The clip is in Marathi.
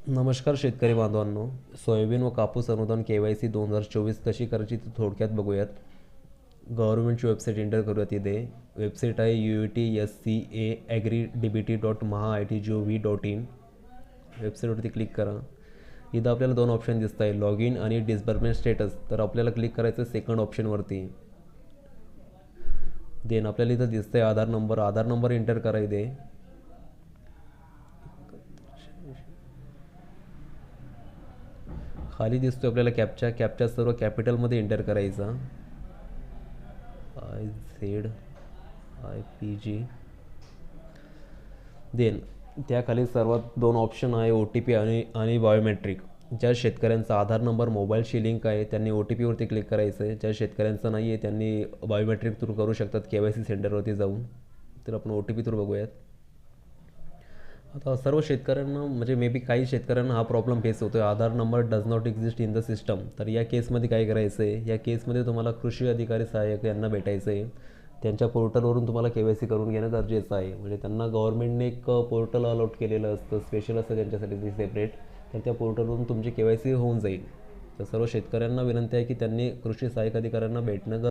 नमस्कार शेतकरी बांधवांनो. सोयाबीन व कापूस अनुदान KYC 2024 कशी करायची ते थोडक्यात बघूयात. गव्हर्नमेंटची वेबसाईट एंटर करूयात. इथे वेबसाईट आहे UETSCA agridbt.maha.it.gov.in. वेबसाईटवरती क्लिक करा. इथं आपल्याला दोन ऑप्शन दिसत आहे, लॉग इन आणि डिस्बर्समेंट स्टेटस. तर आपल्याला क्लिक करायचं सेकंड ऑप्शनवरती. देन आपल्याला इथं दिसतंय आधार नंबर एंटर करा. इथे खाली दिसतोय आपल्याला कॅप्चा सर्व कॅपिटलमध्ये एंटर करायचा. IZIPG. देन त्याखाली सर्वात दोन ऑप्शन आहे, OTP आणि बायोमेट्रिक. ज्या शेतकऱ्यांचा आधार नंबर मोबाईलशी लिंक आहे त्यांनी OTP वरती क्लिक करायचं आहे. ज्या शेतकऱ्यांचं नाही आहे त्यांनी बायोमेट्रिक थ्रू करू शकतात KYC सेंटरवरती जाऊन. तर आपण OTP थ्रू बघूयात. आता सर्व शेतकऱ्यांना म्हणजे मे बी काही शेतकऱ्यांना हा प्रॉब्लेम फेस होतो आहे, Aadhaar number does not exist in the system. तर या केसमध्ये काय करायचं आहे, या केसमध्ये तुम्हाला कृषी अधिकारी सहाय्यक यांना भेटायचं आहे. त्यांच्या पोर्टलवरून तुम्हाला KYC करून घेणं गरजेचं आहे. म्हणजे त्यांना गव्हर्नमेंटने एक पोर्टल अलॉट केलेलं असतं, स्पेशल असतं त्यांच्यासाठी ते सेपरेट. तर त्या पोर्टलवरून तुमची KYC होऊन जाईल. तर सर्व शेतकऱ्यांना विनंती आहे की त्यांनी कृषी सहाय्यक अधिकाऱ्यांना भेटणं